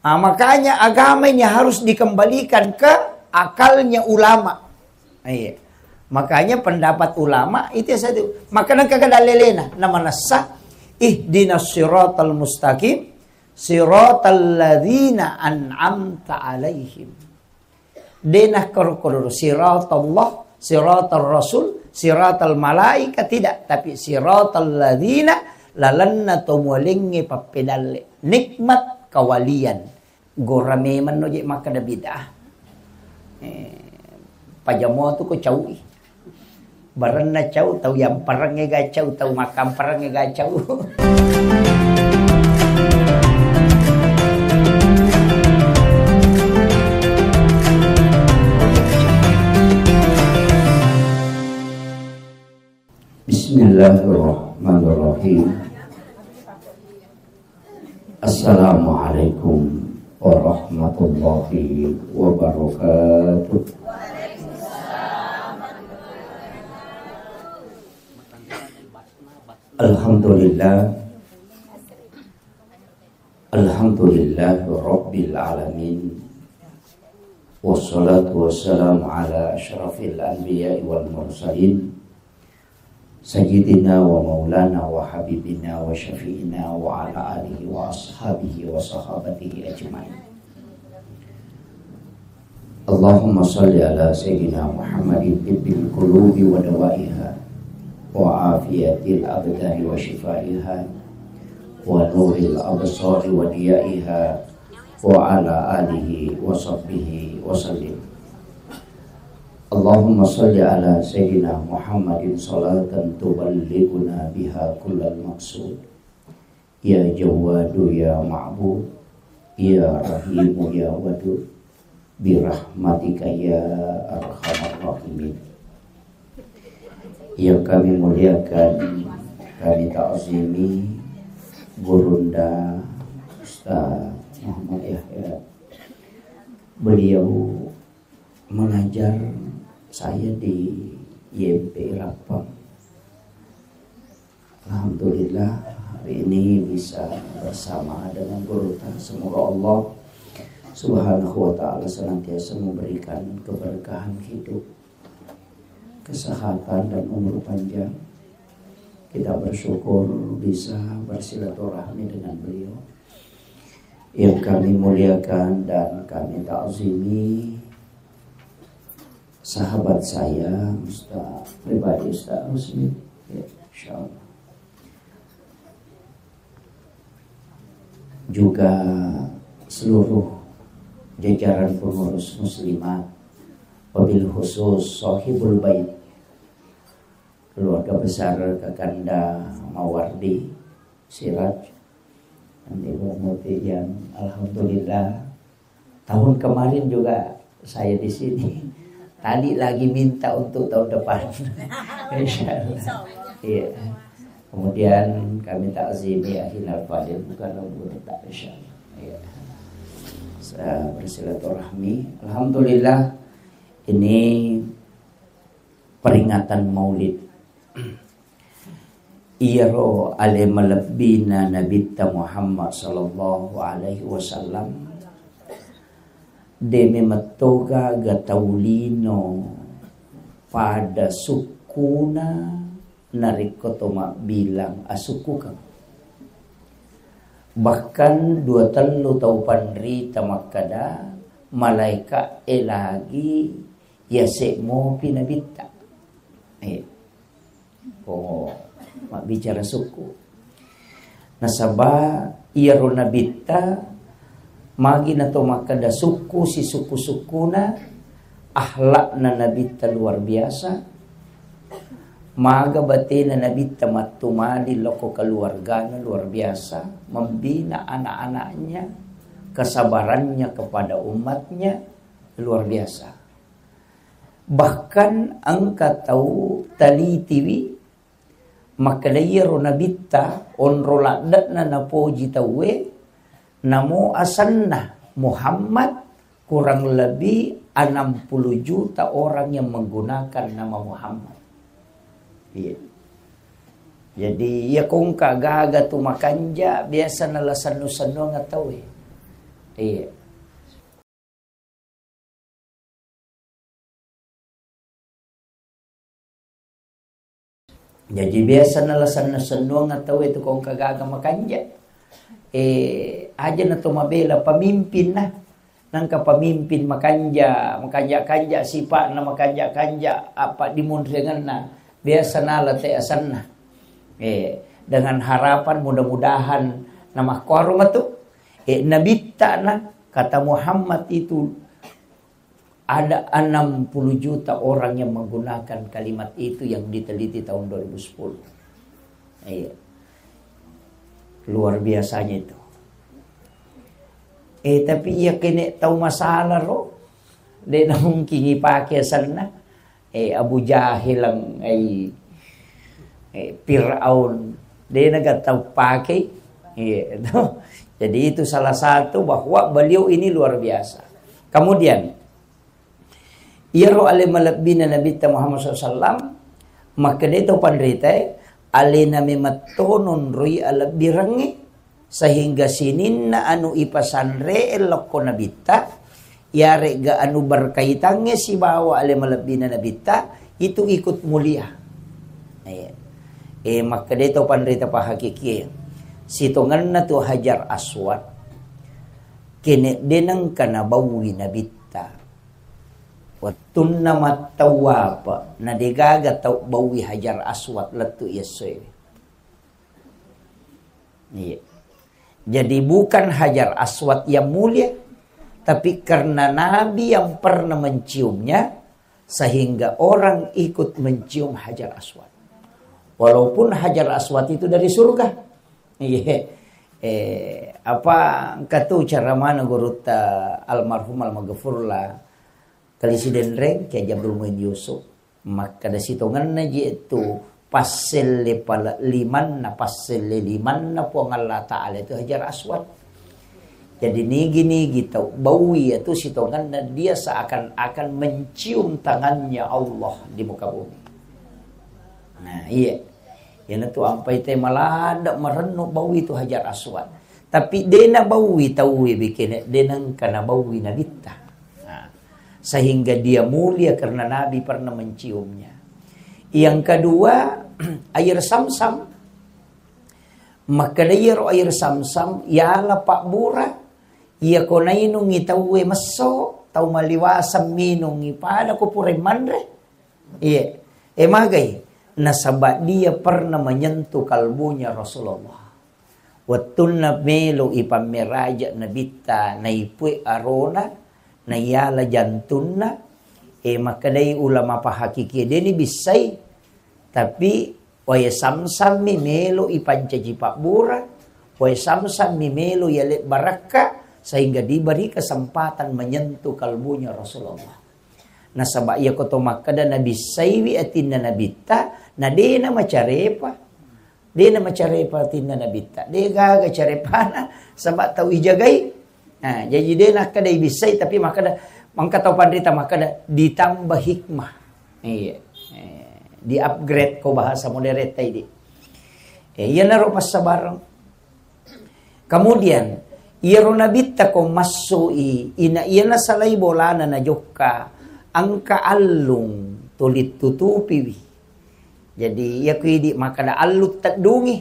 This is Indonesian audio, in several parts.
Makanya agama ini harus dikembalikan ke akalnya ulama. Iya. Makanya pendapat ulama itu satu. Makanya kagak dalilena nama nasah ihdinas siratal mustaqim siratal ladzina an'amta alaihim. Denah korokoro siratallah, siratal rasul, siratal malaika tidak, tapi siratal ladzina lalanna tumulingi papedalle nikmat kawalian. Gorame man no je makada bidah. Pajamo tu ko caui. Baran na cau tau yang parangnya gacau tau makam parangnya gacau. Bismillahirrahmanirrahim. Assalamualaikum warahmatullahi wabarakatuh. Alhamdulillah Rabbil Alamin. Wassalatu wassalamu ala asyrafil anbiya wal mursalin Sayyidina wa maulana wa habibina wa syafi'ina wa ala alihi wa ashabihi wa sahabatihi ajma'in. Allahumma salli ala Sayyidina Muhammadin tibbil qulubi wa dawaiha wa afiyatil abdani wa shifaiha wa nuril absari wa diyaiha wa ala alihi wa sahbihi wa sallim. Allahumma salli ala Sayyidina Muhammadin salatan tuballighuna biha kullal maqsud. Ya Jawadu ya Ma'bud, ya Rahimu ya Wadud, birahmatika ya Arhamar Rahimin. Yang kami muliakan, kami ta'zimi Gurunda Ustaz Muhammad Yahya. Beliau mengajar saya di YMP Lapang. Alhamdulillah hari ini bisa bersama dengan guru. Semoga Allah Subhanahu wa ta'ala senantiasa memberikan keberkahan hidup, kesehatan dan umur panjang. Kita bersyukur bisa bersilaturahmi dengan beliau. Yang kami muliakan dan kami ta'zimi sahabat saya Ustaz pribadi Ustaz Rusmi, ya, insyaallah. Juga seluruh jajaran pengurus muslimat, wabil khusus sahibul bait, keluarga besar Kakanda Mawardi Siraj dan Ibu Muti yang alhamdulillah tahun kemarin juga saya di sini. Tadi lagi minta untuk tahun depan. Insyaallah. Iya. Kemudian kami ta'zimi akhilal fadil bukan guru tak insyaallah. Iya. Saya bersilaturahmi. Alhamdulillah ini peringatan Maulid. Iyaro alimalabbina nabita Muhammad sallallahu alaihi wasallam demi metoga gataulino pada sukuna narikotoma bilang asukukan. Bahkan 2 telu tau pandri tamakada malaika elagi yasemo pinabita. Mak bicara suku. Nasaba iyaro nabita magi na to makada suku si suku-sukuna ahlak na nabita luar biasa. Maga bate na nabita matumali loko keluarga na luar biasa, membina anak-anaknya, kesabarannya kepada umatnya luar biasa. Bahkan angka tahu tali TV makadayero nabita onroladat na napoji tawe namo asanna Muhammad kurang lebih 60 juta orang yang menggunakan nama Muhammad. Iya. Jadi ya kung kagaga tu makanja biasa nalasan-nusan nga tawe. Iya. Jadi biasa nalasan na senduang atau itu kong kagaga makanja. Aja na tumabela pamimpin na. Nang kapamimpin makanja sipa na makanja apa dimundengan na. Biasa nala te asan na. Dengan harapan mudah-mudahan na makwarum itu. Nabita na kata Muhammad itu ada 60 juta orang yang menggunakan kalimat itu yang diteliti tahun 2010. Luar biasanya itu. Tapi ia kena tahu masalah roh. Dia na mungkin ipakai sana. Abu Jahil ang Fir'aun. Dia na tahu pakai. Jadi itu salah satu bahwa beliau ini luar biasa. Kemudian Iyaro ale malabina Nabi Muhammad SAW, maka dito pandrita ale na matonon roy ala birangi sehingga sinin na anu ipasanre eloko nabita yare ga anu berkaitannya si bawa ale malabina nabita itu ikut mulia. Maka dito pandrita pahakiki sitongan na to Hajar Aswad kene denang kana bawi nabita watun na matawapa na digaga tau bawi Hajar Aswad latu yasoy. Jadi bukan Hajar Aswad yang mulia, tapi karena Nabi yang pernah menciumnya sehingga orang ikut mencium Hajar Aswad. Walaupun Hajar Aswad itu dari surga. Apa katu cara mana guruta almarhum almaghfurlah Presiden Reng Kiai Abdul Muin Yusuf maka da sitongan na itu paselle pala liman na paselle liman na po ng Allah Ta'ala itu Hajar Aswad. Jadi nigi tau bawi itu sitongan na dia seakan-akan mencium tangannya Allah di muka bumi. Nah iya yan itu ampai te malada mareno bawi itu Hajar Aswad. Tapi dena bawi tawi bikin denang kana bawi nabita. Sehingga dia mulia karena Nabi pernah menciumnya. Yang kedua, air Samsam. Maka dayar air Samsam, yala pak bura, iya ko na inong itawe maso, tau maliwasam minong ipada ko pure mandre. Iya, magay, nasaba dia pernah menyentuh kalbunya Rasulullah. Watun na melo ipameraja nabita na ipue arona, na yala jantunna makadai ulama pahakiki deni bisay tapi waya samsam mi melo ipancaji pak bura waya samsam mi melo yale baraka sehingga diberi kesempatan menyentuh kalbunya Rasulullah. Nasaba iya koto makada na bisay wi atinna nabita na dena macarepa atinna nabita de gaga carepana sabab tau ijagay. Nah, jadi dia nak kadai bisai tapi maka tahu pandrita maka ditambah hikmah. Di upgrade ko bahasa modern tadi. Iya naro pasabarang. Kemudian iro nabita ko masui ina iya na salay bolana na jokka angka alung tulit tutupi. Jadi iya kuidi maka alut tadungi.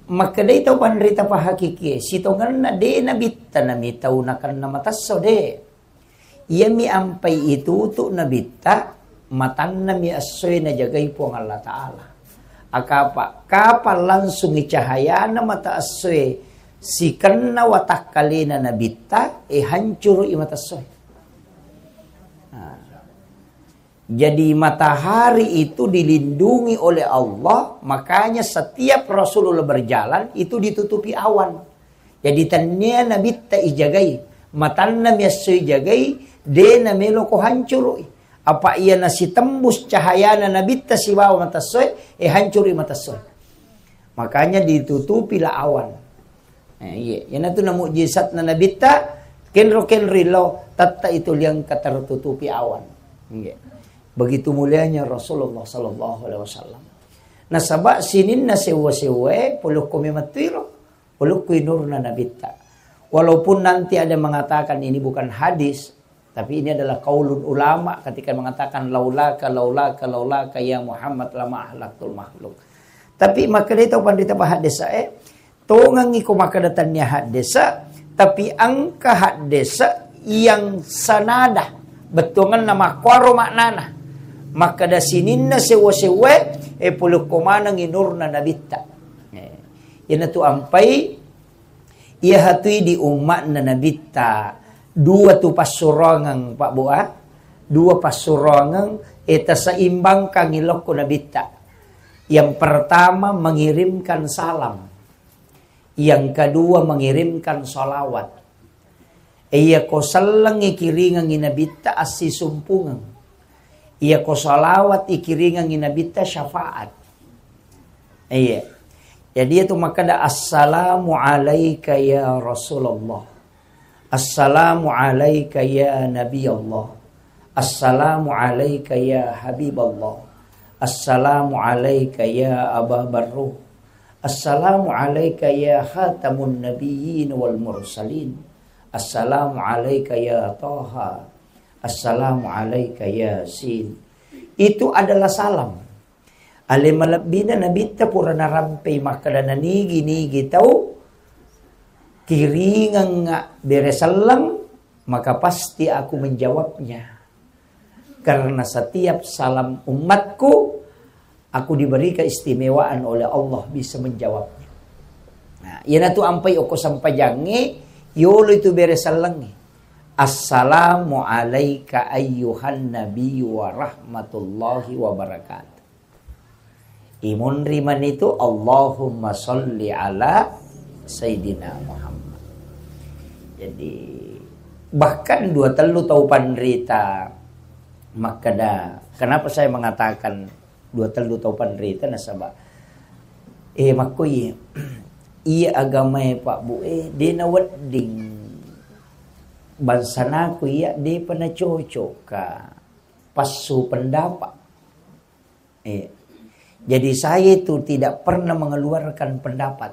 Maka day tau pandrita pahakiki sitongan na de nabita na mitaw na kan na mataso de iya mi ampay ituto nabita matan na mi asoy na jagay po ang Allah Ta'ala akapa kapal langsung icahaya na mata asoy sikan na watak kali na nabita hancur i matasoy. Jadi matahari itu dilindungi oleh Allah, makanya setiap Rasulullah berjalan itu ditutupi awan. Jadi tanya Nabi tak ijagai, matanna miasoy jagai, de na melo ko hancur. Apa ia nasi tembus cahaya na Nabi tak si bawa matasoy, hancuri matasoy. Makanya ditutupilah awan. Iya, yan itu na mukjizat na Nabi tak kenro tatta itu yang tertutupi awan. Iya. Begitu mulianya Rasulullah sallallahu alaihi wasallam. Nasaba sinin na sewa puluk ko mimatwiro, puluk ko nur na nabita. Walaupun nanti ada mengatakan ini bukan hadis, tapi ini adalah qaulun ulama ketika mengatakan laulaka ya Muhammad lama ahlaktul makhluk. Tapi maka dia tahu pandita hadisa tongangi ko maka datanya hadisa, tapi angka hadisa yang sanada betungan nama kwaro maknana. Maka da sininna sewa-sewa puluk komana nginurna nabita. Yan tu ampai ia hatui di umat na nabita. Dua tu pasurangang Pak Boa, dua pasurangang eta seimbang kangilok ko nabita. Yang pertama mengirimkan salam, yang kedua mengirimkan salawat. Iya ko salang ikiringang inabita asi sumpungang, iya ko salawat ikiringang inabita syafaat. Iya, jadi itu maka da assalamu alaika ya Rasulullah, assalamu alaika ya Nabi Allah, assalamu alaika ya Habib Allah, assalamu alaika ya Aba Barruh, assalamu alaika ya khatamun nabiyyin wal mursalin, assalamu alaika ya Taha, assalamu alaika ya Sin. Itu adalah salam. Alimalabina nabita pura narampai makadana nigi tau kiringan nga beresalang, maka pasti aku menjawabnya. Karena setiap salam umatku, aku diberi keistimewaan oleh Allah bisa menjawabnya. Nah, yana tu ampai oko sampajange, yolo itu beresalangi. Assalamu alayka ayyuhan nabi wa rahmatullahi wa barakatuh. Imun riman itu Allahumma salli ala Sayyidina Muhammad. Jadi bahkan 2 telu tau panrita makada. Kenapa saya mengatakan 2 telu tau panrita nasaba? Makoy iya agama Pak Bu di nawadding bansana ko iya di pana cocok ka pasu pendapat. Jadi saya itu tidak pernah mengeluarkan pendapat,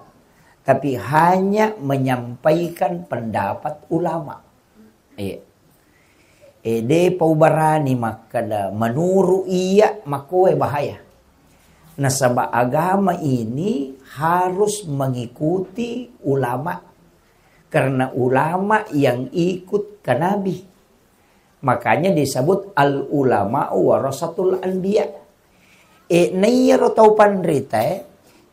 tapi hanya menyampaikan pendapat ulama. De paubarani makada menuru iya makoe bahaya. Nasaba agama ini harus mengikuti ulama, karena ulama yang ikut ke Nabi. Makanya disebut al ulama warasatul anbiya. Nayaro tau panrita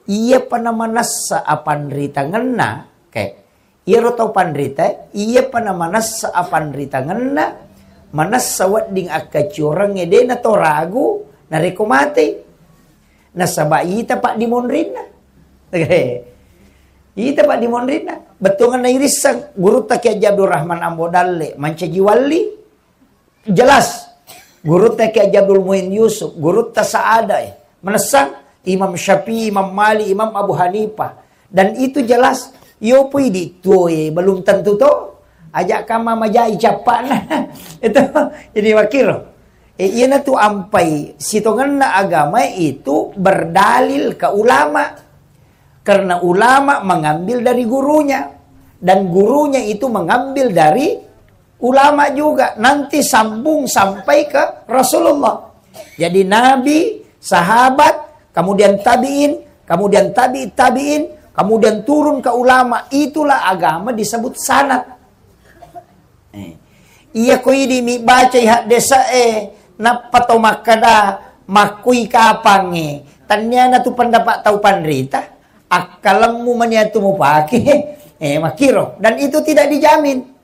iya panamanas sa panrita ngena kay iro tau panrita iya panamanas sa panrita ngena manas sawat ding akacurang ede na to ragu na rekomate nasaba ita pak dimonrin na ita pak dimonrin na betungan na irisang guru ta kay Abdul Rahman Ambodalle mancajiwali jelas guru ta kay Abdul Muin Yusuf, guru ta Saada menasang Imam Syafi'i, Imam Malik, Imam Abu Hanifah. Dan itu jelas yo pwede to belum tentu to ajak kama majai capak na itu jadi wakil iya na tu ampai sitongan na agama itu berdalil ke ulama, karena ulama mengambil dari gurunya dan gurunya itu mengambil dari ulama juga, nanti sambung sampai ke Rasulullah. Jadi Nabi, sahabat, kemudian tabi'in, kemudian tabi'in, kemudian turun ke ulama. Itulah agama disebut sanad. Iya ko idi mi baca hak desa napato makada makui kapange. Tanya na tu pendapat tau panrita, akalammu maniatu mo pakai makiro, dan itu tidak dijamin.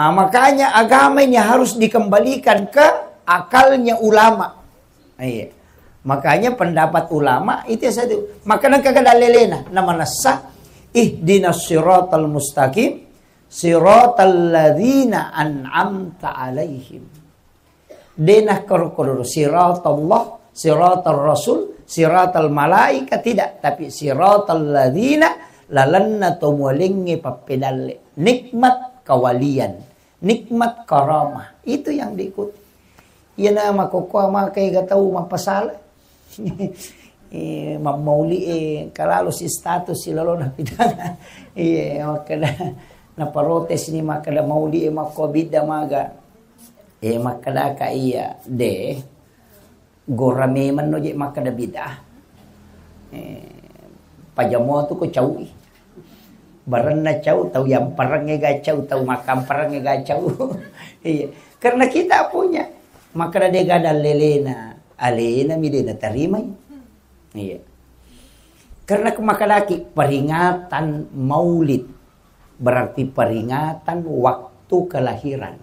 Makanya agama ini harus dikembalikan ke akalnya ulama. Makanya pendapat ulama itu satu. Makanya kagak nama nasa ihdinas siratal mustaqim siratal ladzina an'amta alaihim. Denah korokoro siratallah, siratal rasul, siratal malaika tidak, tapi siratal ladzina lalanna tumulingi papedalle. Nikmat kawalian, nikmat karamah, itu yang diikuti. Iya nama kokoh makai gak tahu mapasala. Mamauli kalau si status si lolo na pidana makada na parotes ni makada mauli makobida maga makada ka iya de gorame man no je makada bida pajamo tu ko cawi baran na caw tau yang parangnya ga caw tau makam parangnya ga caw karena kita punya makada de gada lelena alena midena tarimai. Iya. Karena kemakadaki peringatan maulid berarti peringatan waktu kelahiran.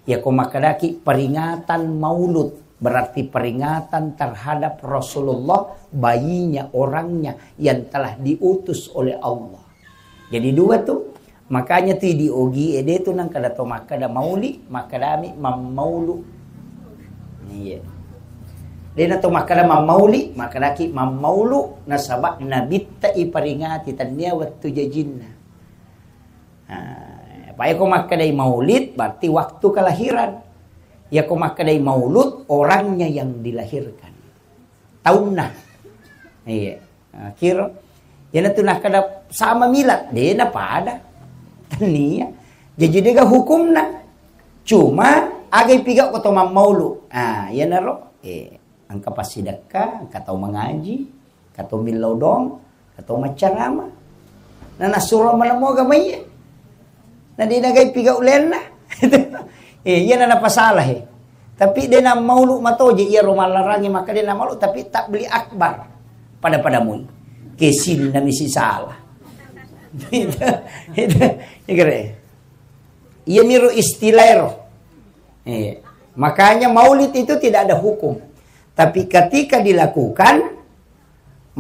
Ya kemakadaki peringatan maulud berarti peringatan terhadap Rasulullah, bayinya, orangnya yang telah diutus oleh Allah. Jadi dua tuh. Makanya tuh di ogi ede tuh nang kada to makada mauli, makadami mamaulu. Iya. Dena to makada mamauli makadaki mamaulu nasabak nabitta iparingati tania waktu jajinna. Paya ko makadai maulid berarti waktu kelahiran. Ya ko makadai maulud orangnya yang dilahirkan. Tahunna. Iya. Kira yana tu nakada sama milad dena pada. Tania. Jadi dega hukumna. Cuma agai piga ko to mamaulu. Yana ro. Angka pasidaka, katau mengaji, katau milodong, katau macarama. Nana surah malamoga maya. Nadi nagai piga ulena. Iya nana pasalah Tapi dia na maulu matoje iya rumah larangi maka dia na maulu tapi tak beli akbar padamu. Kesin na misi salah. Iya miru istilah. Makanya maulid itu tidak ada hukum. Tapi ketika dilakukan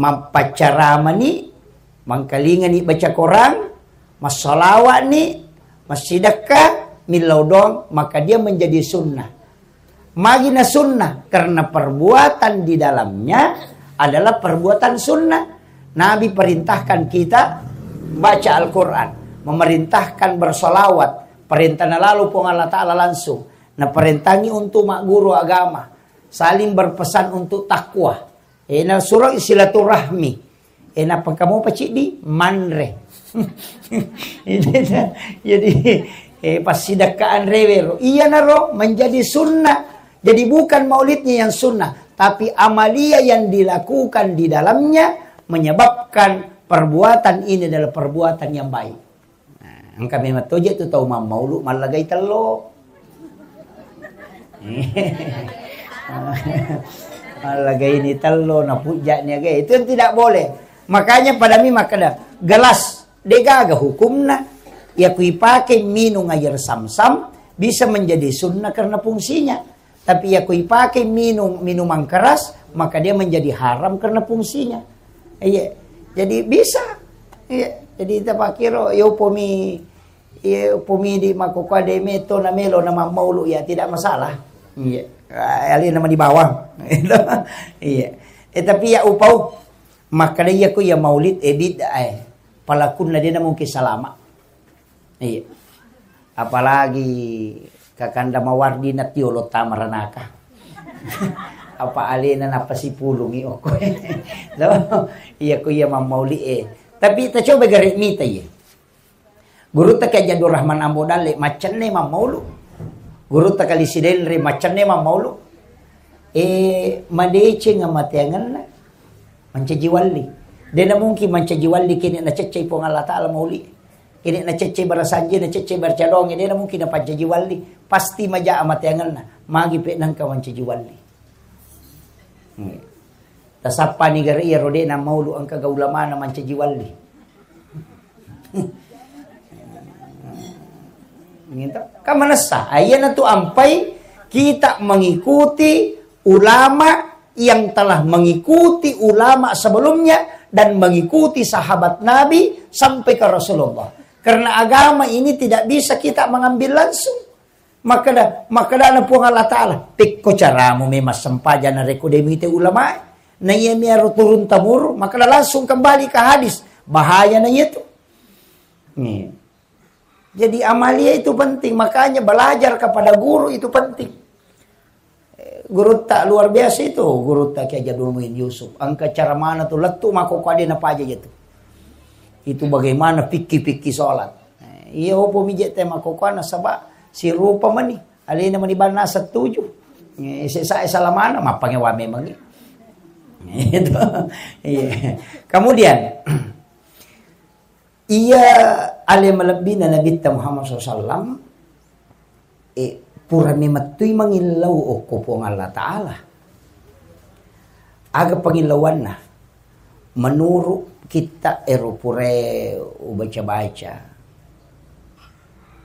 mampacarama ni, mangkalingan ni baca Quran, masalawat ni, masidakah, milaudong, maka dia menjadi sunnah. Magina sunnah karena perbuatan di dalamnya adalah perbuatan sunnah. Nabi perintahkan kita baca Al-Quran, memerintahkan bersolawat, perintah lalu pun Allah Ta'ala langsung. Nah perintahi untuk mak guru agama. Saling berpesan untuk takwa. Ena surah silaturahmi. Ena pangkamu pacik di manre. Jadi pas sidakaan rewero. Iya naro menjadi sunnah. Jadi bukan maulidnya yang sunnah, tapi amalia yang dilakukan di dalamnya menyebabkan perbuatan ini adalah perbuatan yang baik. Nah, angka memang toje tu tahu maulu malagai telo. Lagi ini telo na pujaknya gay itu tidak boleh. Makanya pada mi makada gelas degaga hukumna ya kui pakai minum air sam-sam bisa menjadi sunnah karena fungsinya. Tapi ya kui pakai minuman keras maka dia menjadi haram karena fungsinya. Iya. Jadi bisa. Iya. Jadi kita pakiro yo pomi di makokwa de meto na melo na maulu ya tidak masalah. Iya. Ali nama di bawah. Iya. Tapi ya upau maka dia ko ya maulid bid'ah. Palakun na dia mungkin salama. Iya. Apalagi kakanda mawardi na tiolo tamaranaka. Apa alina na pasipulungi oko. Iya ko ya mamauli Tapi ta coba garit mita ye. Guru ta kaya Jadur Rahman Ambodale macan ne mamaulu. Guru ta kali sidel re macan ne mamaulu. Madece nga matiangan na. Mancajiwali. Dena mungkin mancajiwali kini na cecay po ng Allah Ta'ala mauli. Kini na cecay barasanji, na cecay barcadong. Dena mungkin na pancajiwali. Pasti maja amatiangan na. Magipe nang ka mancajiwali. Tasapa ni gari rode na maulu ang kagaulama na mancajiwali. Kamanasa. Ayan na to ampai. Kita mengikuti ulama yang telah mengikuti ulama sebelumnya dan mengikuti sahabat Nabi sampai ke Rasulullah. Karena agama ini tidak bisa kita mengambil langsung. Maka na po Allah Ta'ala. Pikko caramu memang sempaja na rekodemite ulama. Na iya miyaro turun tamuro. Maka langsung kembali ke hadis. Bahaya na itu. Jadi amalia itu penting. Makanya belajar kepada guru itu penting. guru tak luar biasa itu, guru tak Kiai Jadul Muin Yusuf. Angka cara mana tuh letu mako kade apa aja gitu. Itu bagaimana pikir-pikir sholat. Iya opo mijet tema kokana sabak si rupa mani. Alina mani bana setuju. Saya salah mana mapangnya wa memang. Itu. Iya. Kemudian ia ale melebina Nabi Muhammad SAW pura mematui mangilaw o kupong Allah Ta'ala. Aga pangilawan na menurut kita pure baca-baca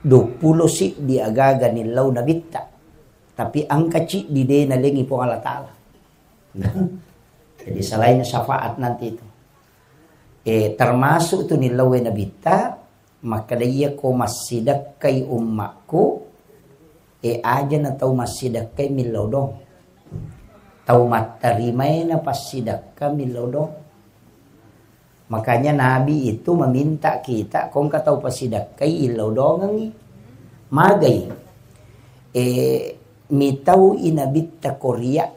20 si di agaga nilaw na bitta tapi angka ci di de na lengi po Allah Ta'ala. Jadi selain syafaat nanti itu termasuk itu nilaw na bitta maka daya ko masidakkay ummaku aja na tau masidakkay milaw dong tau matarimay na pasidakka milaw dong. Makanya Nabi itu meminta kita kung katau pasidakay ilaw dongangi magay mitaw inabitta korea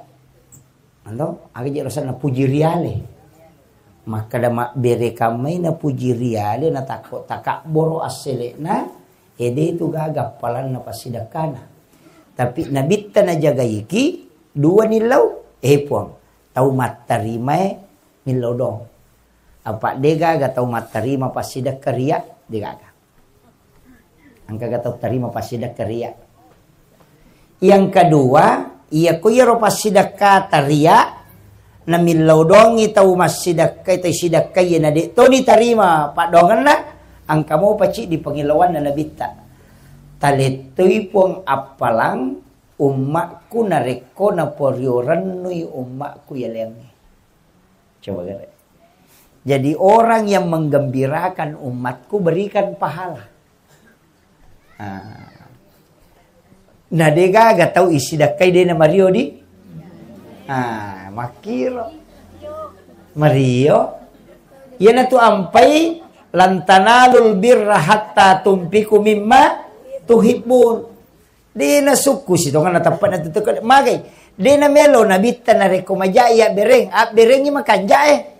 ano agak jelasan na pujiriale maka dama bere kamay na pujiriale na takot takakboro asele na ede itu gagap palan na pasidakana tapi nabitta na jagaiki dua nilaw puang tau matarimay milaw dong apa dega gatau matarima pasidak keria dega angka gatau tarima pasidak keria. Yang kedua iya kuyero pasidak kataria na milaw dongi tau masidak kay tay sidak kay na di to ni tarima padongan na ang kamo paci di pangilawan na nabita taletoy pong apalang umakku nareko na poryoran nuy umakku yalengi. Coba gare. Jadi orang yang menggembirakan umatku berikan pahala. Nah dega gak tahu isi dakai dia nama Mario di. Makiro. Mario. Yan na tu ampai lantanalul birra hatta tumpiku mimma tuhibbun. Di na sukus ito nga natapat na tutukad. Magay. Di na melo nabita na rekomajaya bereng. Berengi makanjae.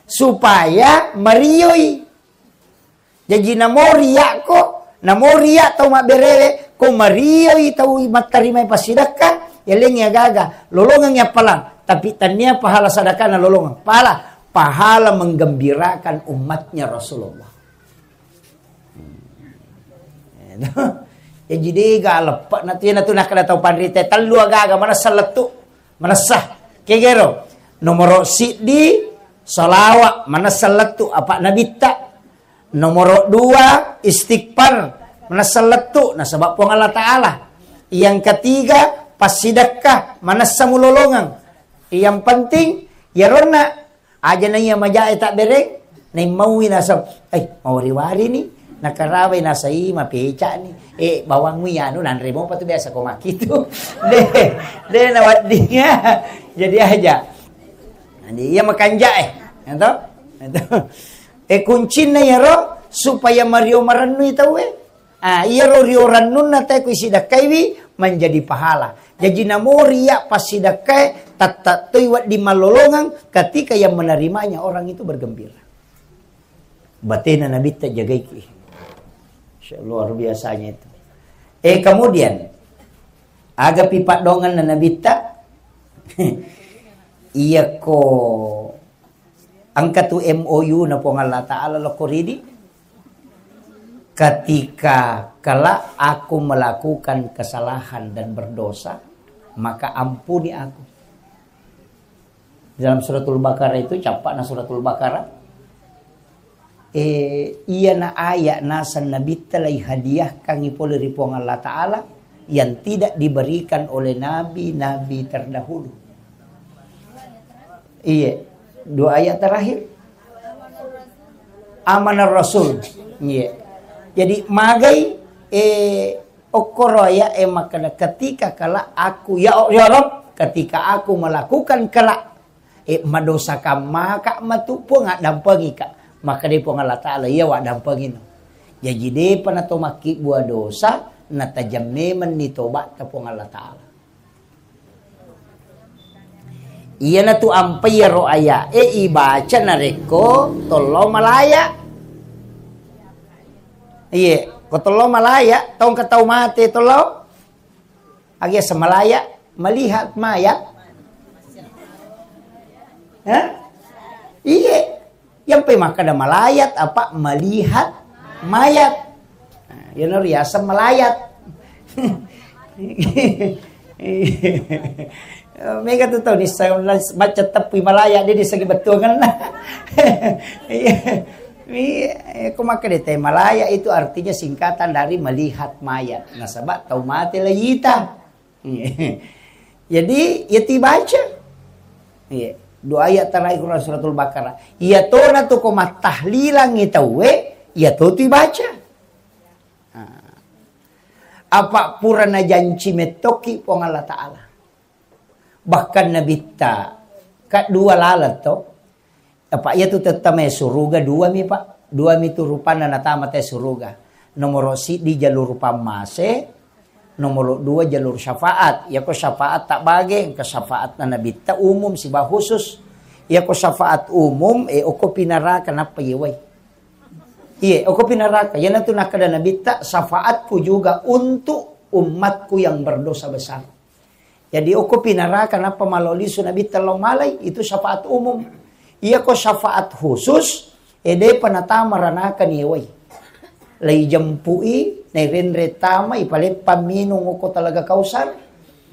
Supaya marioi jadi namoria ko namoria tau maberele ko marioi tau matarima pasidaka yeleng ya gaga lolongan ya palang tapi tania pahala sadaka na lolongan pahala menggembirakan umatnya Rasulullah. Jadi diga lepak nanti na tu nak kada tau panrite talu agaga mana saletu mana sah kegero nomor si di salawat mana salatu apa nabita nomor 2 istighfar mana salatu na sebab pong Allah Ta'ala yang ketiga pasidakah mana samulolongan yang penting ya rona aja na iya majae tak bereng na maui nasa mau riwari ni nakaraway nasa ima peca ni bawang mo yan nanre mo pa to biasa ko makito de nawat dinga jadi aja nanti iya makanja ento kuncin na yaro supaya Mario maranu itaw iyaro rio ranun na tayo isidakay menjadi pahala jadi namoria pasidakay tatatoy wat di malolongan ketika yang menerimanya orang itu bergembira batin na nabita jagay ki luar biasanya itu kemudian aga pipak dongan na nabita iya ko angka tu MOU na pong Allah Ta'ala lakoridi ketika kala aku melakukan kesalahan dan berdosa maka ampuni aku. Dalam suratul Baqarah itu capak na suratul Baqarah iya na ayat nasan nabi talay hadiah kang ipolri pong Allah Ta'ala yang tidak diberikan oleh nabi-nabi terdahulu. Iya 2 ayat terakhir amanah Rasul jadi magai okoroya makana ketika kala aku ya Rob ketika aku melakukan kala madosakan maka matupo nga dampangi ka maka di po Allah Ta'ala iya wa dampangin jadi de panato maki buah dosa natajamme man nitoba ta po Allah Ta'ala Iya na tu ampai ro aya ibaca na reko tolo malaya. Iya, ko tolo malaya tong katau mate tolo. Agi semalaya melihat mayat. Hah? Iya. Yang pe maka ada malayat apa melihat mayat. Nah, yan riasa malayat. Mega tu tahu ni saya baca tepi Malaya dia di segi betul kan. Aku maka dete Malaya itu artinya singkatan dari melihat mayat. Nah sebab tahu mati layita. Jadi ya dibaca. Dua ayat terakhir suratul Baqarah. Ya to na tu koma tahlilang itawe ya to dibaca. Apa purana janji metoki pong Allah Ta'ala. Bahkan Nabi ta kat dua lalat to. Apa ia tu tetap suruga dua mi pak. Dua mi tu rupana natama te suruga. Nomor si di jalur pamase. Nomor dua jalur syafaat. Ya ko syafaat tak bagi. Ke syafaat na Nabi ta umum si bah khusus. Ya ko syafaat umum oko pinara kenapa yewai. Iya, aku pinaraka. Yan tu nakada Nabi ta syafaatku juga untuk umatku yang berdosa besar. Jadi aku pinaraka kenapa maloli Nabi telong malai itu syafaat umum. Iya ko syafaat khusus ede panata maranakan yewai. Lai jampui nai renre tama ipale paminung ko talaga kausar.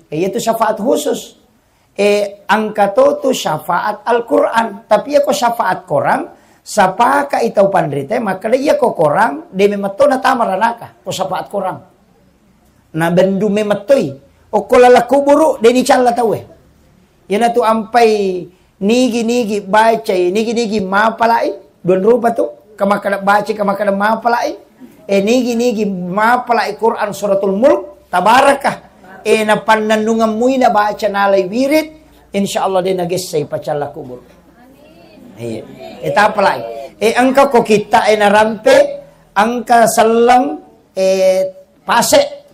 Itu syafaat khusus. Angkato tu syafaat Al-Qur'an. Tapi ako syafaat korang sapa ka itaw pandrite maka iya ko korang de memato na tamaranaka ko sapaat korang na bendu mematoy o ko lalaku buru de ni chala tawe yana tu ampai nigi baca nigi mapalai don rupa tu kamakada baca kamakada mapalai nigi mapalai Quran suratul Mulk tabarakah na panandungan muina baca nalai wirid insyaallah de nagesay pacala kubur. Iya. Apa lagi? Angka ko kita narampe, angka salang pase.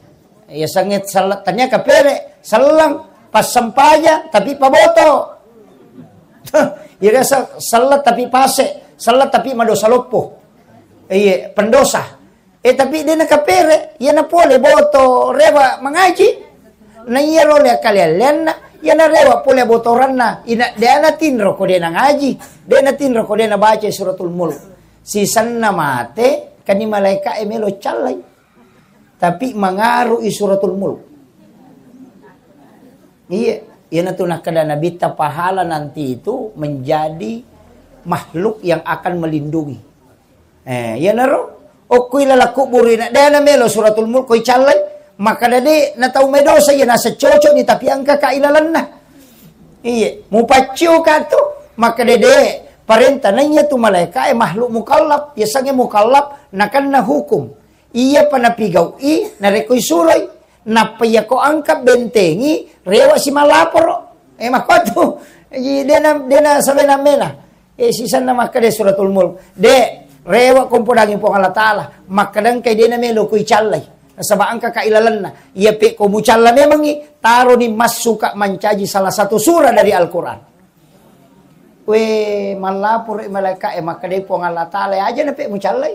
Ya sangit salat tanya kapere, salang pas sampaya tapi paboto. Ya rasa salat tapi pase, salat tapi madosa lopo. Iya, pendosa. Tapi dia nak kapere, ya na pole boto rewa mengaji. Na iya role kalian ya na rewa pole botoran na ina dia na tinro ko dia na ngaji dia na tinro ko dia na baca suratul Mulk sisan na mate kani malaika emelo calai tapi mangaru suratul Mulk iya na tu nakada Nabi ta pahala nanti itu menjadi makhluk yang akan melindungi ya na ro o kuila laku burina dia na melo suratul Mulk ko calai maka dade na tahu medosa ya nasa cocok ni tapi angka kailalan na. Iya, mupacio ka tu maka dade parenta nanya tu malaika makhluk mukallaf ya sange mukallaf nakan na hukum. Iya pa napigau na rekoy suray na paya ko angka bentengi rewa si malapor. Makoto. Dia na sabi na mena. Sisan na maka de suratul Mulk. De rewa kumpudangin po Allah Ta'ala makadang kay dia na melo kuy chalay. Sebab angka kailalan na. Ia pe ko mucalla memang taro ni mas suka mencaji salah satu surah dari Al-Quran. Malapur malaikat maka dia po Allah Ta'ala aja na pe mucalla.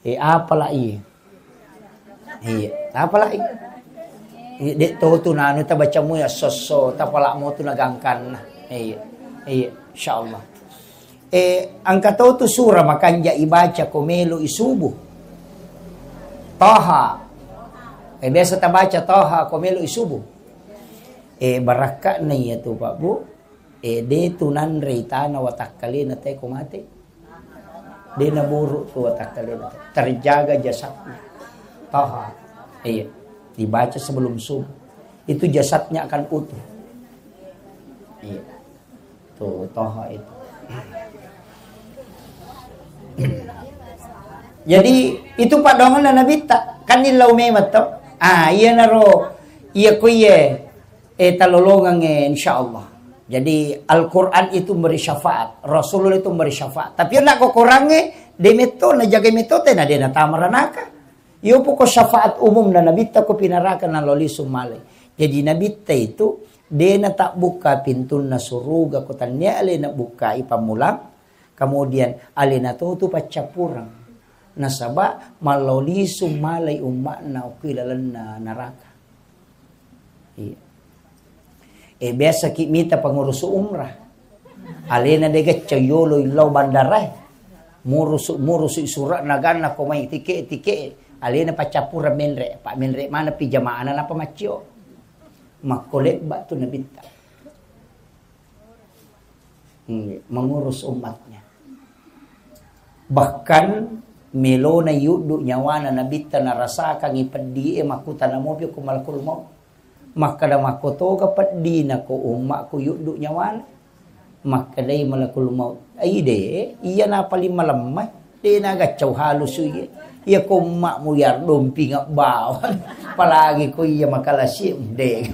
Apalah iya. Apalah iya. Dek tu na anu ta baca mu ya soso ta pala mo tu nagangkan na. Insyaallah. Angka tu surah makanya ibaca komelo isubuh. Toha. Biasa ta baca Toha komelo isubu. Baraka na iya tu Pak Bu. De tunan reitana watakkalina te kumate. De naburu tu watakkalina. Terjaga jasadnya. Toha. Dibaca sebelum subuh. Itu jasadnya akan utuh. Tuh Toha itu. Jadi itu Pak dongan na Nabi ta kanilaw memat to. Iya naro iya ko talolongan insyaallah. Jadi Al-Qur'an itu memberi syafaat, Rasulullah itu memberi syafaat. Tapi nak ko kurange demeto na jaga metote na de na tamaranaka. Iyo po ko syafaat umum na Nabi ta ko pinarakan na loli sumale. Jadi Nabi ta itu Dena tak buka pintu na suruga kutannya alena buka ipamulang. Kemudian alena tutu pacapurang. Nasaba malolisu malay umakna ukilalan neraka. Iya. Biasa kita pengurus umrah. Alena dega cayolo ilaw bandaray. Murus surat nagana ko may tike. Alena pacapura menre. Pak menre mana pijamaana na pamacio. Makolek ba to nabita. Mengurus umatnya. Bahkan melo na yudu nyawana nabita na rasa kang ipadi makuta na mo ko malakul mo. Makada makoto ka padi na ko umma ko yudu nyawana. Makaday malakul mo. Ay de iya na pali malamay. Di na gachaw halos uye. Iya ko umma mo yar dompi nga bawal. Palagi ko iya makalasim de.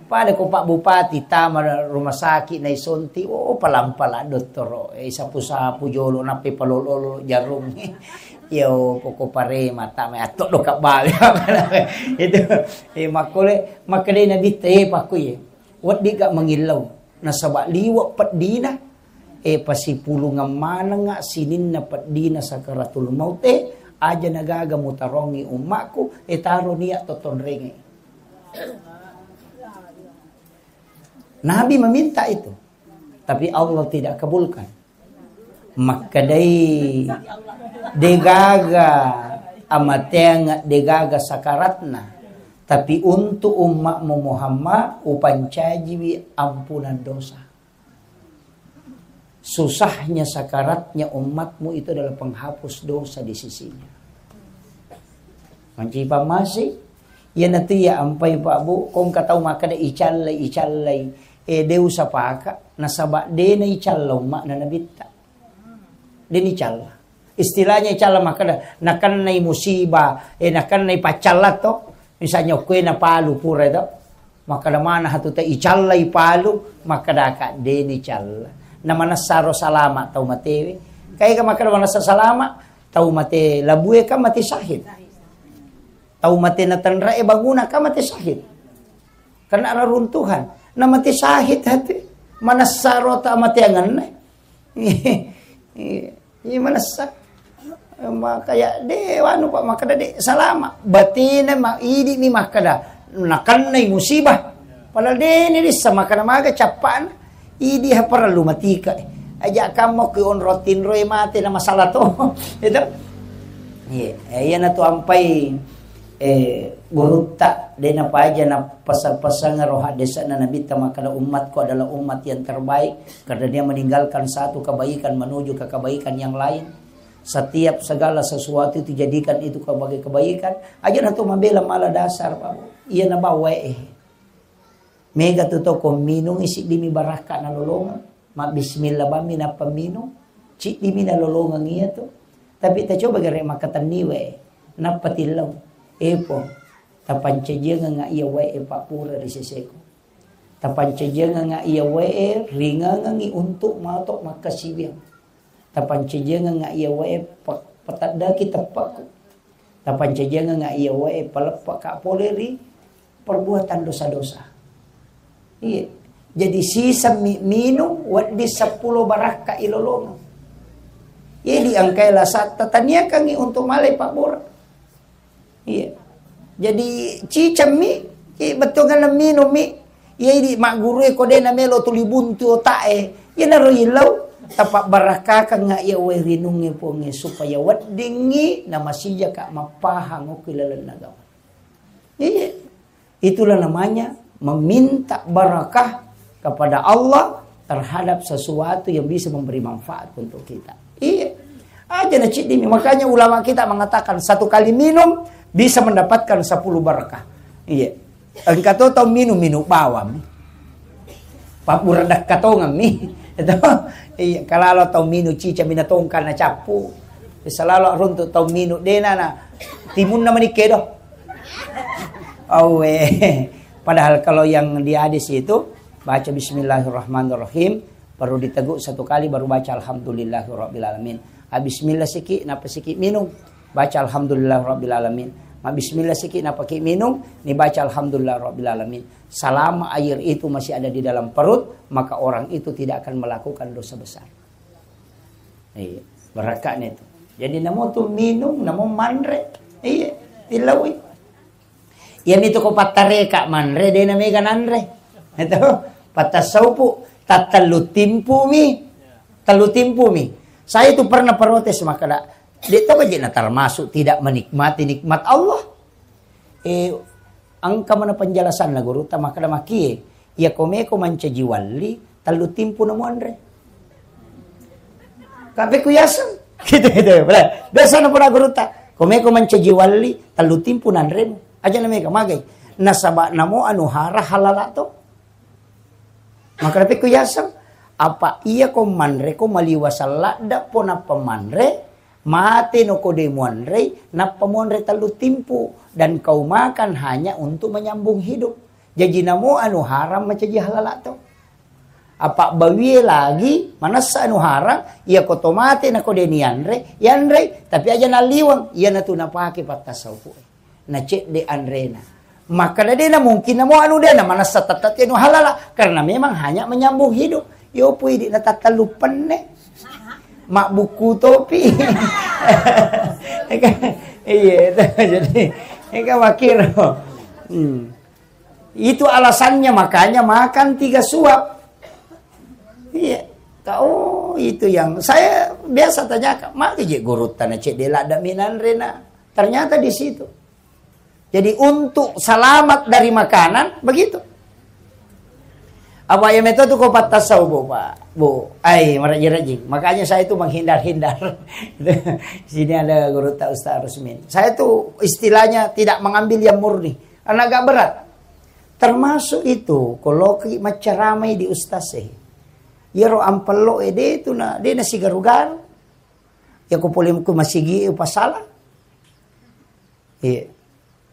Pada ko Pak Bupati tama rumah sakit na isonti. Palampala doktoro. Sapu-sapu jolo napi palololo jarum. Yo poko pare mata me atok do kabal. Itu makale na bite pa ko ye. Wat di ka mangilaw na saba liwa pat dina pasipulong nga mana nga sinin na pat dina sa karatul maut aja nagaga mutarongi umaku taro niya totonrengi. Nabi meminta itu, tapi Allah tidak kabulkan. Makadai degaga amateng degaga sakaratna, tapi untuk umatmu Muhammad upancaji ampunan dosa. Susahnya sakaratnya umatmu itu adalah penghapus dosa di sisinya. Mancipa masih, ya nanti ya ampai Pak Bu, kong katau maka da icalai. Deu sapaka nasaba de na icalla mak na nabita. De ni calla. Istilahnya icalla maka nakan nai musibah, nakan nai pacalla to. Misalnya kue na palu pura to. Maka da mana hatu ta icalla palu maka da ka de ni calla. Na manasaro salama tau matewe. Kaya ka maka da manasaro salama tau mate labue ka mate sahid. Tau mate na tanra baguna ka mate sahid. Karena ada runtuhan. Na mati sahid hati manasaro ta mati angan manasa makaya de wanu Pak makada de salama batina maidi ni makada nakanay musibah padahal de ni sama kana maga capan idi ha perlu matika aja kamu ke on rotin roy mati na masalah to itu iya na to ampai buruta dena paja na pasang-pasang roha desa na nabi tamakala umatku adalah umat yang terbaik karena dia meninggalkan satu kebaikan menuju ke kebaikan yang lain. Setiap segala sesuatu itu jadikan itu sebagai kebaikan. Aja na to mabela mala dasar Pak. Iya na bawa mega to ko minung isi dimi baraka na lolongan. Ma bismillah ba mina paminung. Ci dimi na lolongan iya to. Tapi ta coba gare makatan niwe napatilaw. Epo tapancejenga nga iya wae papura di seseko. Tapancejenga nga iya wae ringa ngi untuk matok makasibiang. Tapancejenga nga iya wae patada kita pakku. Tapancejenga nga iya wae palepak ka poleri perbuatan dosa-dosa. Iya. Jadi sisa minum wad di 10 baraka ilolong. Jadi angkai lasat tatania kangi untuk malai Pak Bor. Iya. Jadi cicam mi, betul kan minum mi. Iya di mak guru ko de na melo tuli buntu tae. Ya na rilaw tapak baraka ka nga ya we rinungi po ngi supaya wadingi na masija ka mapahang kilalan nagaw. Iya. Itulah namanya meminta barakah kepada Allah terhadap sesuatu yang bisa memberi manfaat untuk kita. Iya. Aja na cidimi. Makanya ulama kita mengatakan satu kali minum bisa mendapatkan 10 barakah. Iya. Engkau tahu minum bawam. Pak buradak katongan mi. Itu. Iya, kalau tahu minum cica minatongkan na capu. Selalu runtuk tahu minum dena na timun na manikedo. Oh padahal kalau yang di hadis itu baca bismillahirrahmanirrahim baru diteguk 1 kali baru baca alhamdulillahirabbil alamin. Bismillah sikit napa sikit minum. Baca alhamdulillahirabbil alamin. Ma bismillah sikit na pakai minum, ni baca alhamdulillah rabbil alamin. Selama air itu masih ada di dalam perut, maka orang itu tidak akan melakukan dosa besar. Iya, berakaknya itu. Jadi namo tu minum, namo manre. Iya, dilawi. Yan itu ko patare ka manre de na mega nanre. Ito, patasaupu tatalutimpu mi. Talutimpu mi. Saya itu pernah protes maka dito ba na termasuk tidak menikmati nikmat Allah. Angka mana penjelasan na guru ta maka maki ya komeko mancajiwali talutimpu na mo andre. Kape kuyasan. Gitu. Biasa na po na guru ta. Komeko mancajiwali talutimpu na andre mo. Aja na mega magay. Nasaba na mo hara halala to. Maka kape kuyasan. Apa iya ko manre ko maliwasala da po na pamanre. Mati no ko demonre na pamonre talutimpu dan kau makan hanya untuk menyambung hidup. Jadi namo haram macaji halala to. Apa bawi lagi manasa haram ia ko tomate na ko denianre yanre tapi aja naliwang ia na tu napake patasaupu. Na cek de anrena. Maka na mungkin namo na manasa tatat halala karena memang hanya menyambung hidup. Yo pui di na tatalupan ne. Mak buku topi. Iya, jadi eka wakir. Itu alasannya makanya makan 3 suap. Iya, kau itu yang saya biasa tanya, mak je guru tanah cek dela ada minan rena. Ternyata di situ. Jadi untuk selamat dari makanan begitu. Apa yang metode kau patasau Pak? Bu, meraji-raji. Makanya saya itu menghindar-hindar. Sini ada guru tak Ustaz Rusmin. Saya itu istilahnya tidak mengambil yang murni. Karena agak berat. Termasuk itu kalau macam ramai di Ustaz ya ro ampelo itu na dia nasi garugar. Ya ko boleh ku masigi pasalah. Iya.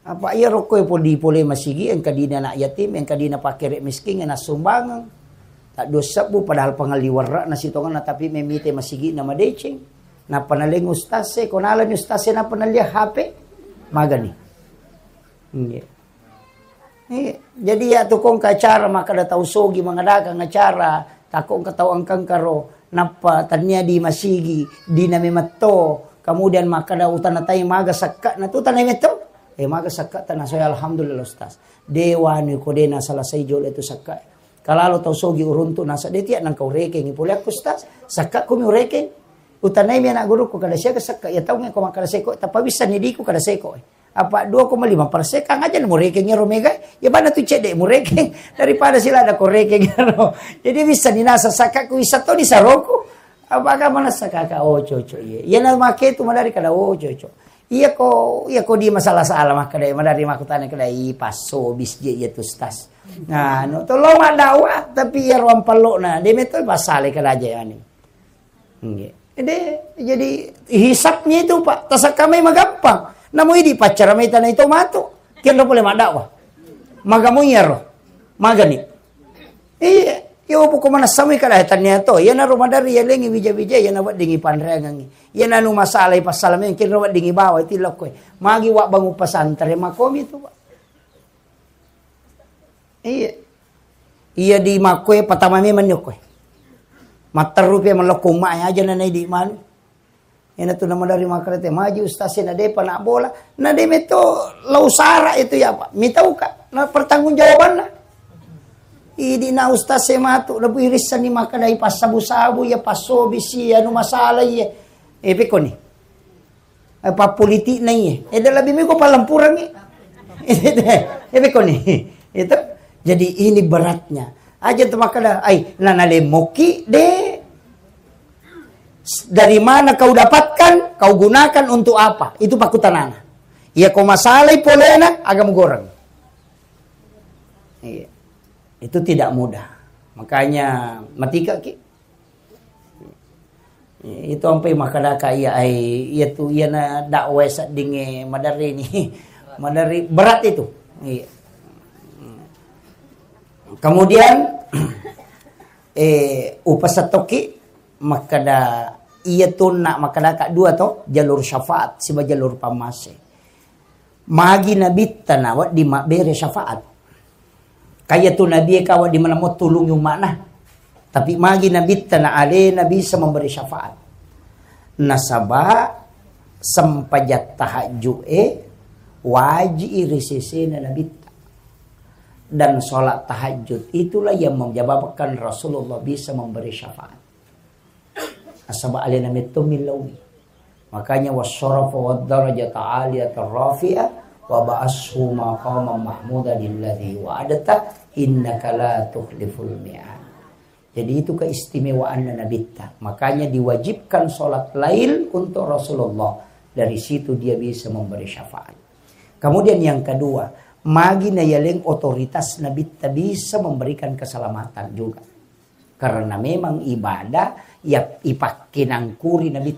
Apa iya ro ko boleh masigi ang kadina na yatim, ang kadina pakere miskin na sumbangan. Tak dosa po padahal pangaliwara na sitongan na tapi memite masigi na madeceng. Na panaling Ustaz konalan Ustaz na panalya hape magani. Iya. Jadi ya tukong kacara maka datau sogi mga dagang acara takong katawang kangkaro napa tanya di masigi di na memato kemudian maka da utan tay maga sakka na tu tanay meto maga sakka tanah saya alhamdulillah Ustaz dewani ko dena salasay jol itu sakka kalalo tau sogi uruntu nasa detia nang kau rekeng ipulak Ustaz sakka ko mi rekeng utanay mi anak guru ko kada siya sakka ya tau nga ko makada seko tapabisa ni di ko kada seko apa 2,5% kang aja mo rekengnya romega ya bana tu cedek mo rekeng daripada sila ada ko rekeng jadi bisa dinasa saka ku isa to di saroko apakah mana saka ka coco iya na make tu madari kada coco iya ko di masalah salah mah kada madari makutana kada paso bisje ya tu Ustaz nah no tolong dawa tapi ya ruang palo na de metol pasale kada aja ani jadi hisapnya itu Pak tasak kami magampang namo idi pacara may tanay tomato. Kaya pala madawa. Magamuyaro. Magani. Iyo po ko manasamay kalahitan niya to. Yan na rumadari, yan lang ibija-bija, yan na wat dingi panrengang. Yan na numasalay pasalamin, kaya wat dingi baway, tilak ko. Magiwa bango pasantre, makomi ito ba? Iya di makoy, patamami man yun ko. Matarupi malakong maaya, dyan na di man. Yan ito naman dari mga karete. Maju Ustaz na de pa na bola. Na de meto lausara itu ya Pak. Mitaw ka. Na pertanggung jawaban na. Idi na Ustaz mato. Na buirisan ni makaday pasabu-sabu ya pasobis ya no masalay ya. Piko ni. Papolitik na iya. Dalabi mi ko palampurang piko ni. Itu. Jadi ini beratnya. Aja tu makada. Nanalemoki de. Dari mana kau dapatkan, kau gunakan untuk apa? Itu pakutanana. Ya kau masalai polena agam goreng. Itu tidak mudah. Makanya matika ki. Itu sampai makadaka iya tu iya na dakwah sa dinge madari ni. Madari berat itu. Kemudian upasatoki makada iya tunna makada ka dua to jalur syafaat siba jalur pamase Magi nabi tanawat di bere syafaat. Kaya tu nabi kawat di mana mau tulung yung mana. Tapi magi nabi tanah ale nabi bisa memberi syafaat. Nasaba sampajat tahajud wajib irisisi na nabi. Dan sholat tahajud itulah yang menyebabkan Rasulullah bisa memberi syafaat. Nasaba ale nabi tumilawi. Makanya wasyarafa wad-darajata 'aliyatan rafi'ah wa ba'ashu maqaman mahmudan alladhi wa'adta innaka la tukhliful mi'ad. Jadi itu keistimewaan Nabi. Makanya diwajibkan sholat lail untuk Rasulullah. Dari situ dia bisa memberi syafaat. Kemudian yang kedua, magi na yaleng otoritas Nabi bisa memberikan keselamatan juga. Karena memang ibadah yang ipakinangkuri Nabi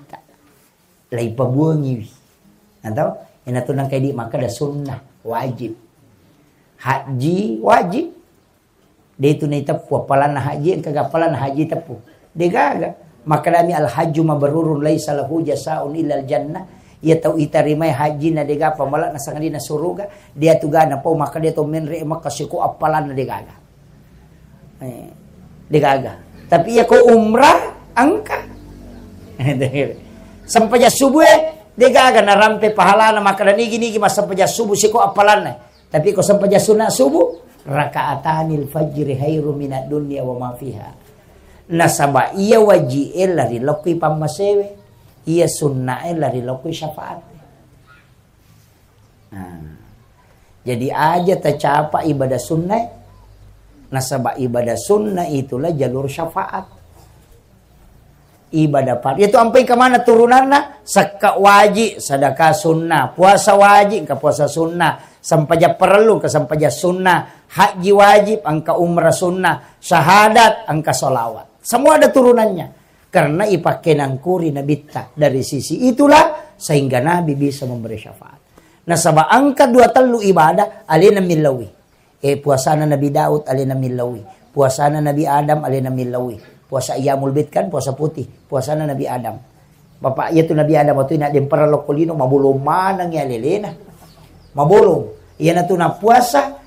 lai pabuangi. Atau ina tunang kay di maka da sunnah wajib. Haji wajib. Dito na itapu palan na haji kagapalan na haji tapu. Degaga maka dami al hajju mabrurun laisa lahu jasaun illa al jannah. Ia tahu itarimay haji na dega pamala na sangadi na suruga dia tugana po maka dia to menre makasiku apalan na degaga. Degaga. Tapi ya ko umrah angka. Sampaja subuh degaga na rampe pahala na makanani gini mas sampaja subuh siko apalan na. Tapi ko sampaja sunat subuh rakaatanil fajri khairu minad dunya wa ma fiha. Nasaba iya waji lari lokui pamasewe, iya sunnah lari lokui syafaat. Nah, jadi aja tercapa ibadah sunnah. Nasaba ibadah sunnah itulah jalur syafaat. Ibadah fardu itu sampai ke mana turunannya? Zakat wajib, sedekah sunnah, puasa wajib ke puasa sunnah, sampaja perlu ke sampaja sunnah, haji wajib angka umrah sunnah, syahadat angka solawat. Semua ada turunannya. Karena ipakenangkuri nabita dari sisi itulah sehingga Nabi bisa memberi syafaat. Nah sabah angka 2 telu ibadah alina milawi. Puasana Nabi Daud alina milawi. Puasana Nabi Adam alina milawi. Puasa Iyamul Bid kan puasa putih, puasana Nabi Adam. Bapak itu Nabi Adam waktu nak dempera lokolino mabulong manang ya lelena. Mabulong. Iya na tu na puasa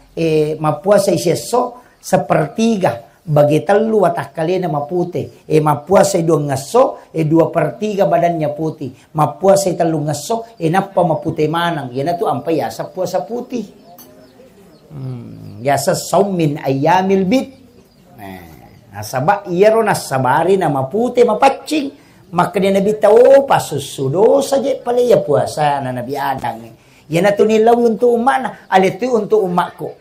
mapuasa iseso sepertiga bagi telu watak kalian mapute. Mapuasa 2 ngaso 2/3 badannya putih. Mapuasa 3 ngaso napa mapute manang. Iya na tu ampai yasa puasa putih. Yasa saumin Ayyamil Bid. Nasaba iya ro nasabari na maputi mapacing maka dia Nabi tahu pasusudo saja pala ya puasa na Nabi Adam. Yan na to nilaw untuk umat na alito untuk umatku.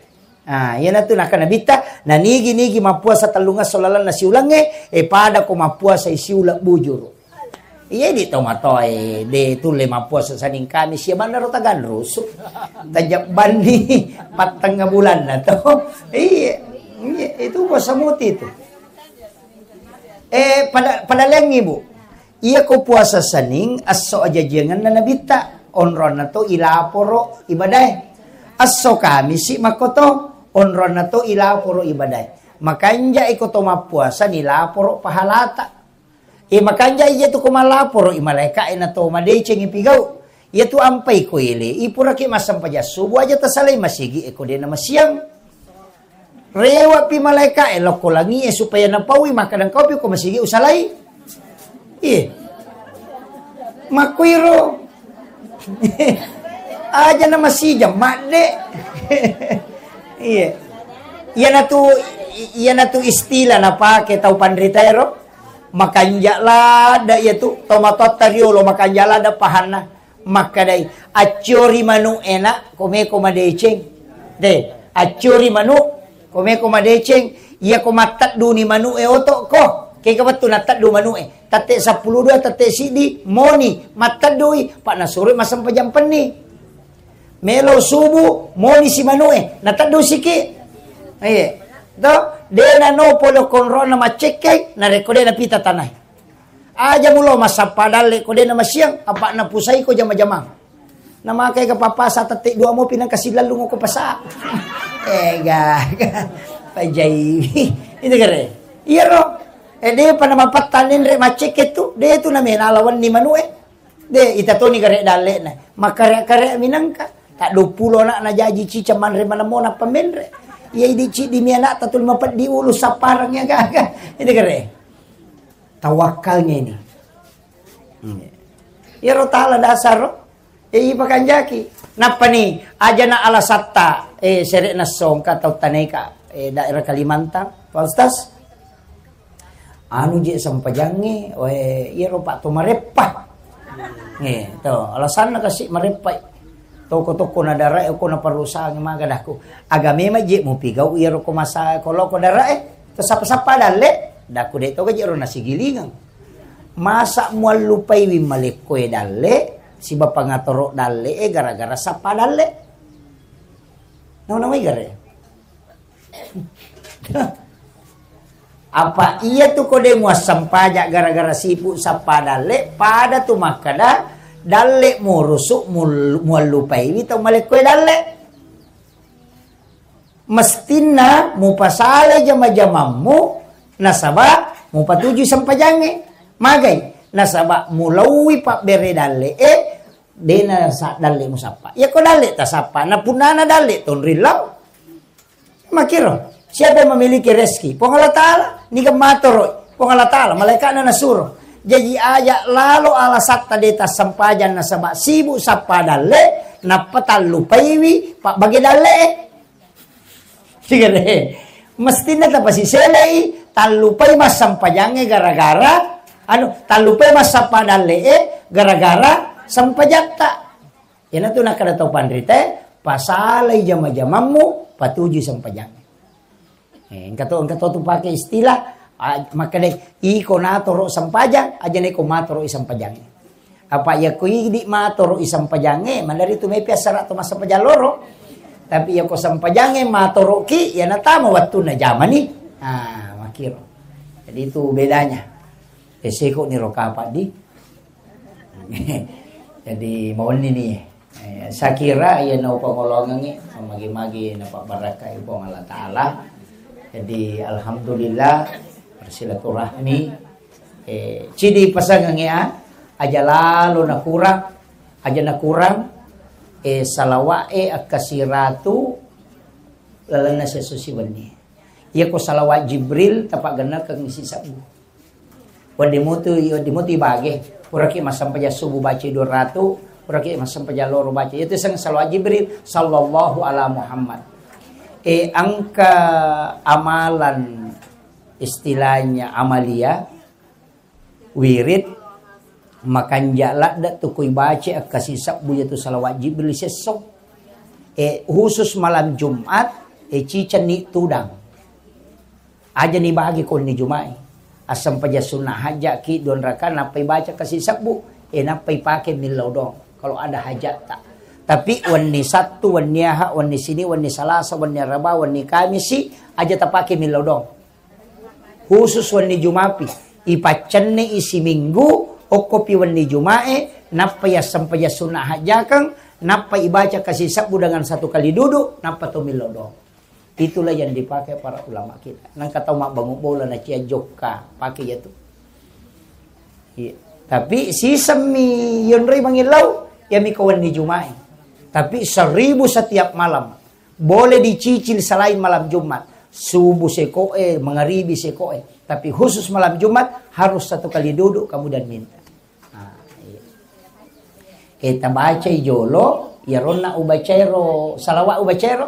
Yan na to na kanabita nanigi-nigi mapuasa talungas solalan na siulang pada ko mapuasa isiulak bujuro. Iya di tomatoy de tule mapuasa saning kami siya man ro tagan ruso. Tajak bandi 4 bulan na to. Iya itu puasa muti itu. Pada lengi bu, iya ko puasa saning aso aja jangan na nabita onron na to ilaporo ibaday. Aso kami si makoto onron na to ilaporo ibaday. Makanja iko to mapuasa nilaporo pahalata. Makanja iya to kumalaporo imaleka na to madeceng ipigaw. Iya to ampay ko ili ipura ki masampaja subuh aja tasalay masigi iko din na masyang. Rewa pi malaika loko langi supaya napawi makan kopi ko masigi usalay. Makwiro. Aja na masijam madde. Iya na tu istila na pake tau pandritero. Makanjala da itu tomato tariolo makanjala da pahana. Makadai acuri manu enak kome madeceng. De acuri manu kome madeceng iya ko matat du ni manu oto ko kay kabat natat du manu tate 10 tate sidi moni matat dui pak nasuri masam pajampan ni melo subu moni si manu natat du siki do de na no polo konro na macekay na rekode na pita tanay aja mulo masapadal ko de na masyang apa na pusay ko jama-jama na makay kapapasa tate 2 mo pinang kasilan lungo ko pasa. Pajay. Itu kare. Iya ro. Dia pada mapatanin re macek itu. Dia itu na menalawan ni manu De itato ni kare dale na. Makare-kare minangka. Tak 20 nak na jaji cica manre mana mo na pamendre. Ya di ci di miana tatul mapat di ulu saparangnya gaga. Ini kere. Tawakalnya ini. Ya ro taala dasar ro. Ipakan jaki. Napa nih? Aja na alasatta. Seret na songka atau taneka. Daerah Kalimantan. Pak Ustaz. Anu je sampajange. Ya ro pak tu marepah. To alasan na kasi marepah. Toko-toko na darai ako na parusahan ng mga gadako. Agame maji mo pigaw iro ko masa koloko darai. To sapa-sapa dali. Dako dito ka jiro na sigilingan. Masa mo lupay wi malikoy dali. Si bapa nga toro dali gara-gara sapa dali. Nauna may gare. Apa iya tu kode mo sampaja gara-gara sipu sapa dali pada tu makada dalle mo rusuk mo lupai wito malikoy dalle mestina mo pasale jama-jama mo nasaba mo patuju sampajange magay nasaba mo lawi pa bere dalle dena sa dalle mo sapa ya ko dalle ta sapa na punana dalle ton rilaw makiro siapa yang memiliki rezeki pong Allah Ta'ala ni gamatoro pong Allah Ta'ala malaikat na nasuruh. Jadi aja lalu alasat tadi tas sampajan na sabak sibuk sapa dalle na patal lupaiwi pak bagi dalle. Sigere. Mestinya ta pasi selei talupai mas sampajange gara-gara talupai mas sapa dalle gara-gara sampajatta. Yana tu nak kada tau pandrite pasalai jama-jamamu patuju sampajange. Engkato tu pakai istilah maka deh iko natoro sampajang aja neko matoro isam pajange apa ya ko di matoro isam pajange mandari tu may piasara to masa pajaloro tapi ya ko sampajange matoro ki ya natama waktu na jamani makiro jadi itu bedanya eseko ni roka apa di jadi mau ini saya kira ya no pangolongan ni magi-magi na pabaraka ipo Allah Ta'ala jadi alhamdulillah silaturahmi cidi pasangan aja lalu na kurang salawa akasiratu lalana sa susiwan ni iya ko salawa Jibril tapak gana kang isi sabu wadi mutu bage puraki masampaja subuh baca 200 puraki masampaja loro baca itu sang salawa Jibril sallallahu ala Muhammad angka amalan istilahnya amalia wirid makan jalak dak tukui baca kasih sabbu yaitu salawat Jibril sesok khusus malam Jumat cican ni tudang aja ni bagi kon ni Jumai asam paja sunnah hajat ki don raka napai baca kasih sabbu napai pakai milau dong kalau ada hajat tak tapi wani Sabtu wani Ahad wani sini wani Salasa wani Raba wani Kamisi aja tak pakai milau dong khusus wani Jumapi ipacenne isi minggu okopi wani Jumae napa ya sampaya sunnah hajakang napa ibaca kasih sabbu dengan satu kali duduk napa to milodo itulah yang dipakai para ulama kita nang kata mak bangun bola na cia jokka pakai ya tuh tapi si semi yonri mangilau ya mi kawan di Jumae tapi 1000 setiap malam boleh dicicil selain malam Jumat subuh sekoe, mengharibi sekoe. Tapi khusus malam Jumat harus satu kali duduk kamu dan minta. Kita baca jolo, ya ronna ubacairo, salawat ubacairo.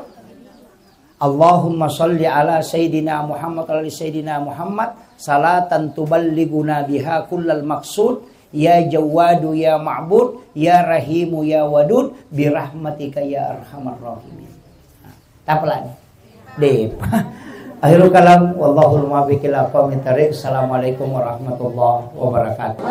Allahumma salli ala Sayyidina Muhammad ala Sayyidina Muhammad salatan tuballiguna biha kullal maqsud ya Jawadu ya Ma'bud ya Rahimu ya Wadud birahmatika ya Arhamar Rahimin. Tapalan. Akhirul kalam wallahul muwaffiq ila aqwamit thariq. Assalamualaikum warahmatullahi wabarakatuh.